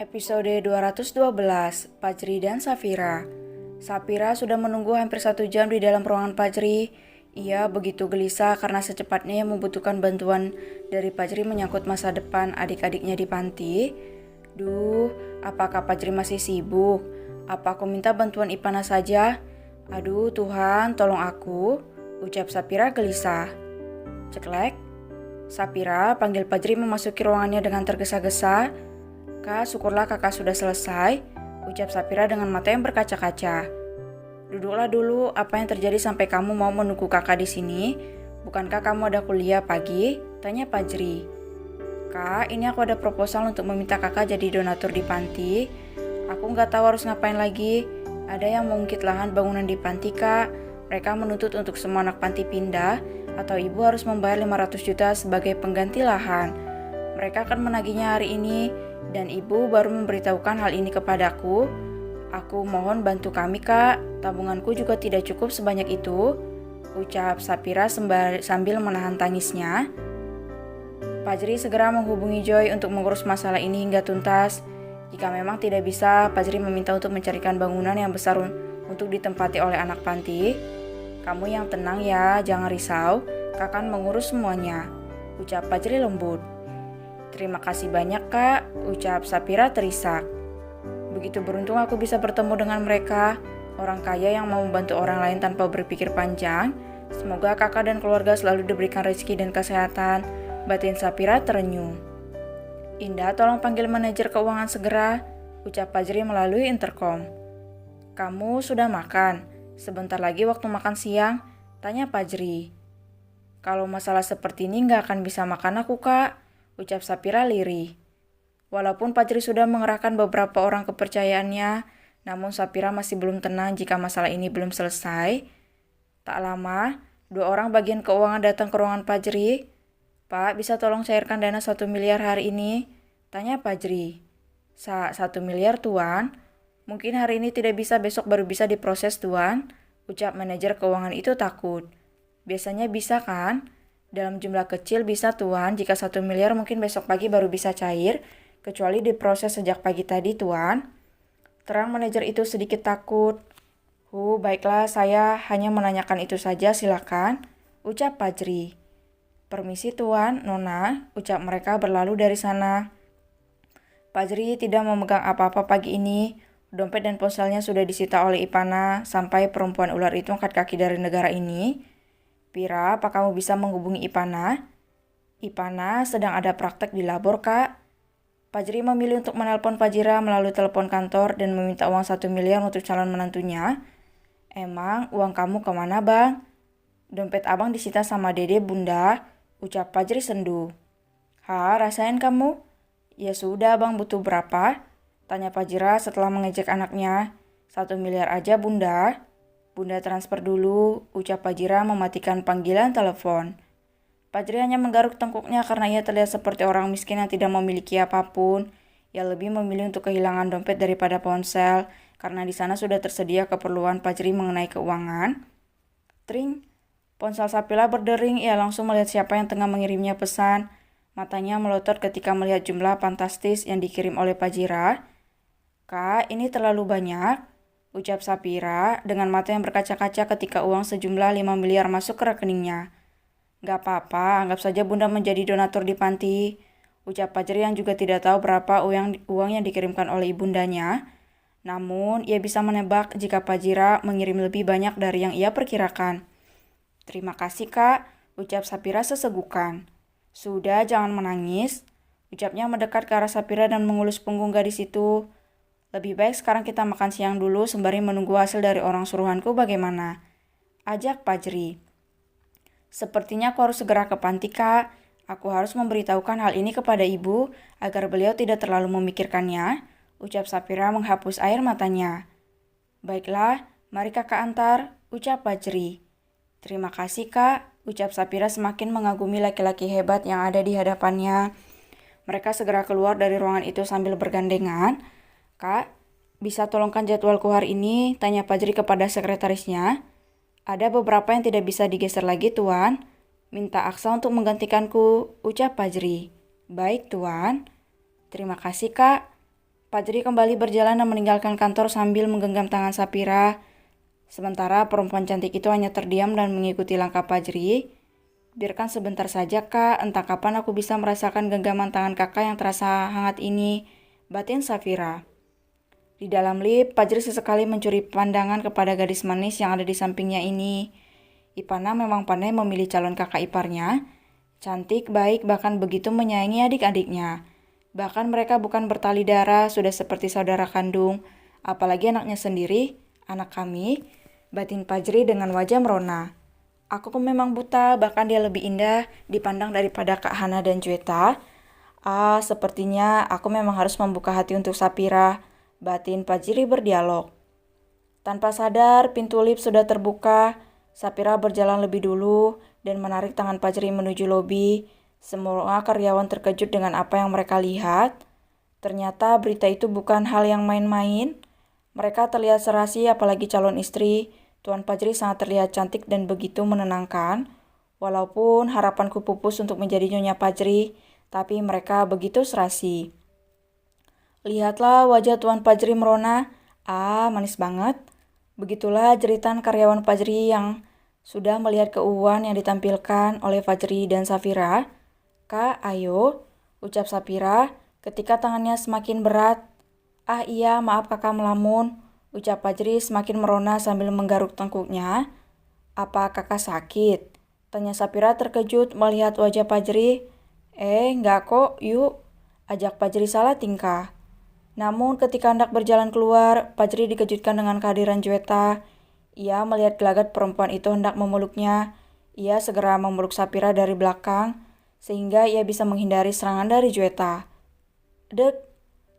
Episode 212, Fajri dan Safira. Safira sudah menunggu hampir 1 jam di dalam ruangan Fajri. Ia begitu gelisah karena secepatnya ia membutuhkan bantuan dari Fajri menyangkut masa depan adik-adiknya di panti. Duh, apakah Fajri masih sibuk? Apa aku minta bantuan Ipana saja? Aduh Tuhan, tolong aku, ucap Safira gelisah. Ceklek. Safira panggil Fajri memasuki ruangannya dengan tergesa-gesa. Kak, syukurlah kakak sudah selesai, ucap Safira dengan mata yang berkaca-kaca. Duduklah dulu, apa yang terjadi sampai kamu mau menunggu kakak di sini? Bukankah kamu ada kuliah pagi? Tanya Fajri. Kak, ini aku ada proposal untuk meminta kakak jadi donatur di panti. Aku nggak tahu harus ngapain lagi. Ada yang mengungkit lahan bangunan di panti, Kak. Mereka menuntut untuk semua anak panti pindah, atau ibu harus membayar 500 juta sebagai pengganti lahan. Mereka akan menagihnya hari ini, dan ibu baru memberitahukan hal ini kepadaku. Aku mohon bantu kami, Kak. Tabunganku juga tidak cukup sebanyak itu, ucap Safira sambil menahan tangisnya. Fajri segera menghubungi Joy untuk mengurus masalah ini hingga tuntas. Jika memang tidak bisa, Fajri meminta untuk mencarikan bangunan yang besar untuk ditempati oleh anak panti. Kamu yang tenang ya, jangan risau, kakak akan mengurus semuanya, ucap Fajri lembut. Terima kasih banyak kak, ucap Safira terisak. Begitu beruntung aku bisa bertemu dengan mereka, orang kaya yang mau membantu orang lain tanpa berpikir panjang. Semoga kakak dan keluarga selalu diberikan rezeki dan kesehatan, batin Safira terenyuh. Indah, tolong panggil manajer keuangan segera, ucap Fajri melalui intercom. Kamu sudah makan? Sebentar lagi waktu makan siang, tanya Fajri. Kalau masalah seperti ini nggak akan bisa makan aku kak, ucap Safira lirih. Walaupun Fajri sudah mengerahkan beberapa orang kepercayaannya, namun Safira masih belum tenang jika masalah ini belum selesai. Tak lama, 2 orang bagian keuangan datang ke ruangan Fajri. Pak, bisa tolong cairkan dana 1 miliar hari ini? Tanya Fajri. 1 miliar tuan? Mungkin hari ini tidak bisa, besok baru bisa diproses tuan, ucap manajer keuangan itu takut. Biasanya bisa kan? Dalam jumlah kecil bisa tuan, jika 1 miliar mungkin besok pagi baru bisa cair, kecuali diproses sejak pagi tadi tuan. Terang manajer itu sedikit takut. Baiklah, saya hanya menanyakan itu saja, silakan, ucap Fajri. Permisi tuan, nona, ucap mereka berlalu dari sana. Fajri tidak memegang apa-apa pagi ini. Dompet dan ponselnya sudah disita oleh Ipana sampai perempuan ular itu angkat kaki dari negara ini. Pira, apa kamu bisa menghubungi Ipana? Ipana sedang ada praktek di labor, Kak. Fajri memilih untuk menelpon Fajira melalui telepon kantor dan meminta uang 1 miliar untuk calon menantunya. Emang uang kamu kemana, Bang? Dompet abang disita sama Dede, Bunda, ucap Fajri sendu. Rasain kamu? Ya sudah, Bang, butuh berapa? Tanya Fajira setelah mengejek anaknya. 1 miliar aja bunda. Bunda transfer dulu, ucap Fajira mematikan panggilan telepon. Fajri hanya menggaruk tengkuknya karena ia terlihat seperti orang miskin yang tidak memiliki apapun. Ia lebih memilih untuk kehilangan dompet daripada ponsel, karena di sana sudah tersedia keperluan Fajri mengenai keuangan. Tring, ponsel Safira berdering, ia langsung melihat siapa yang tengah mengirimnya pesan. Matanya melotot ketika melihat jumlah fantastis yang dikirim oleh Fajira. Kak, ini terlalu banyak, ucap Safira dengan mata yang berkaca-kaca ketika uang sejumlah 5 miliar masuk ke rekeningnya. Gak apa-apa, anggap saja bunda menjadi donatur di panti, ucap Fajri yang juga tidak tahu berapa uang yang dikirimkan oleh ibundanya. Namun, ia bisa menebak jika Fajira mengirim lebih banyak dari yang ia perkirakan. Terima kasih kak, ucap Safira sesegukan. Sudah, jangan menangis, ucapnya mendekat ke arah Safira dan mengelus punggung gadis itu. Lebih baik sekarang kita makan siang dulu sembari menunggu hasil dari orang suruhanku bagaimana? Ajak Fajri. Sepertinya aku harus segera ke panti, Kak. Aku harus memberitahukan hal ini kepada ibu agar beliau tidak terlalu memikirkannya, ucap Safira menghapus air matanya. Baiklah, mari kakak antar, ucap Fajri. Terima kasih, Kak, ucap Safira semakin mengagumi laki-laki hebat yang ada di hadapannya. Mereka segera keluar dari ruangan itu sambil bergandengan. Kak, bisa tolongkan jadwalku hari ini, tanya Fajri kepada sekretarisnya. Ada beberapa yang tidak bisa digeser lagi, Tuan. Minta Aksa untuk menggantikanku, ucap Fajri. Baik, Tuan. Terima kasih, Kak. Fajri kembali berjalan dan meninggalkan kantor sambil menggenggam tangan Sapira. Sementara perempuan cantik itu hanya terdiam dan mengikuti langkah Fajri. Biarkan sebentar saja kak, entah kapan aku bisa merasakan genggaman tangan kakak yang terasa hangat ini, batin Sapira. Di dalam lift, Fajri sesekali mencuri pandangan kepada gadis manis yang ada di sampingnya ini. Ipana memang pandai memilih calon kakak iparnya. Cantik, baik, bahkan begitu menyayangi adik-adiknya. Bahkan mereka bukan bertali darah, sudah seperti saudara kandung. Apalagi anaknya sendiri, anak kami, batin Fajri dengan wajah merona. Aku memang buta, bahkan dia lebih indah dipandang daripada Kak Hana dan Jueta. Sepertinya aku memang harus membuka hati untuk Sapira, batin Fajri berdialog. Tanpa sadar, pintu lift sudah terbuka. Sapira berjalan lebih dulu dan menarik tangan Fajri menuju lobi. Semua karyawan terkejut dengan apa yang mereka lihat. Ternyata berita itu bukan hal yang main-main. Mereka terlihat serasi, apalagi calon istri. Tuan Fajri sangat terlihat cantik dan begitu menenangkan. Walaupun harapanku pupus untuk menjadi Nyonya Fajri, tapi mereka begitu serasi. Lihatlah wajah Tuan Fajri merona. Manis banget. Begitulah jeritan karyawan Fajri yang sudah melihat keuuan yang ditampilkan oleh Fajri dan Safira. Kak, ayo, ucap Sapira ketika tangannya semakin berat. Iya, maaf kakak melamun, ucap Fajri semakin merona sambil menggaruk tengkuknya. Apa kakak sakit? Tanya Sapira terkejut melihat wajah Fajri. Enggak kok, yuk, ajak Fajri salah tingkah. Namun ketika hendak berjalan keluar, Fajri dikejutkan dengan kehadiran Jueta. Ia melihat gelagat perempuan itu hendak memeluknya. Ia segera memeluk Sapira dari belakang, sehingga ia bisa menghindari serangan dari Jueta. Dek,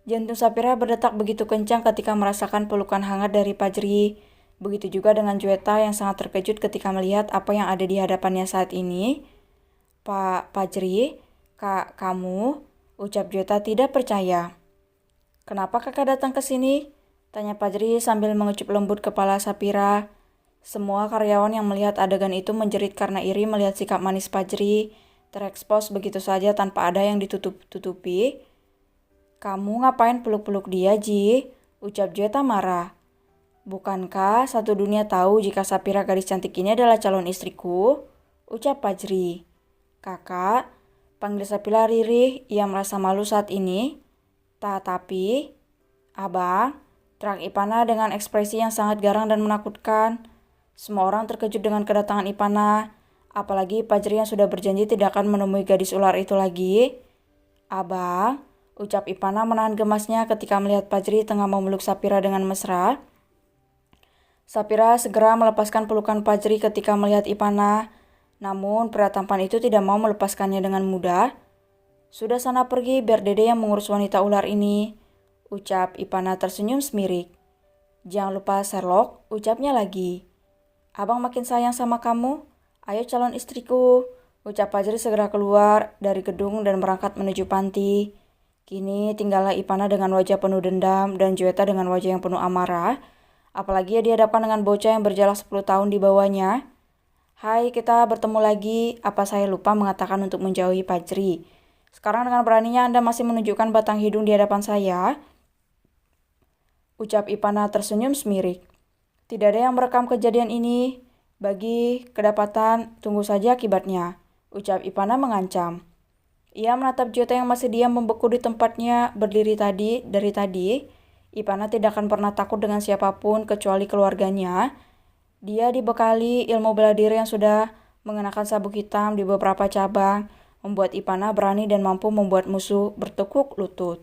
jantung Sapira berdetak begitu kencang ketika merasakan pelukan hangat dari Fajri. Begitu juga dengan Jueta yang sangat terkejut ketika melihat apa yang ada di hadapannya saat ini. Pak Fajri, kak kamu, ucap Jueta tidak percaya. Kenapa kakak datang ke sini? Tanya Fajri sambil mengecup lembut kepala Sapira. Semua karyawan yang melihat adegan itu menjerit karena iri melihat sikap manis Fajri terekspos begitu saja tanpa ada yang ditutup-tutupi. Kamu ngapain peluk-peluk dia, Ji? Ucap Jueta marah. Bukankah satu dunia tahu jika Sapira gadis cantik ini adalah calon istriku? Ucap Fajri. Kakak, panggil Sapira Riri, ia merasa malu saat ini. Tapi, Abang, teriak Ipana dengan ekspresi yang sangat garang dan menakutkan. Semua orang terkejut dengan kedatangan Ipana. Apalagi Fajri yang sudah berjanji tidak akan menemui gadis ular itu lagi. Abang, ucap Ipana menahan gemasnya ketika melihat Fajri tengah memeluk Sapira dengan mesra. Sapira segera melepaskan pelukan Fajri ketika melihat Ipana. Namun pria tampan itu tidak mau melepaskannya dengan mudah. Sudah sana pergi biar dede yang mengurus wanita ular ini, ucap Ipana tersenyum semirik. Jangan lupa Sherlock, ucapnya lagi. Abang makin sayang sama kamu. Ayo calon istriku, ucap Fajri segera keluar dari gedung dan berangkat menuju panti. Kini tinggallah Ipana dengan wajah penuh dendam dan Jueta dengan wajah yang penuh amarah. Apalagi ia dihadapkan dengan bocah yang berjarak 10 tahun di bawahnya. Hai, kita bertemu lagi. Apa saya lupa mengatakan untuk menjauhi Fajri? Sekarang dengan beraninya Anda masih menunjukkan batang hidung di hadapan saya. Ucap Ipana tersenyum semirik. Tidak ada yang merekam kejadian ini. Bagi kedapatan, tunggu saja akibatnya, ucap Ipana mengancam. Ia menatap Jueta yang masih diam membeku di tempatnya berdiri dari tadi. Ipana tidak akan pernah takut dengan siapapun kecuali keluarganya. Dia dibekali ilmu bela diri yang sudah mengenakan sabuk hitam di beberapa cabang, membuat Ipana berani dan mampu membuat musuh bertekuk lutut.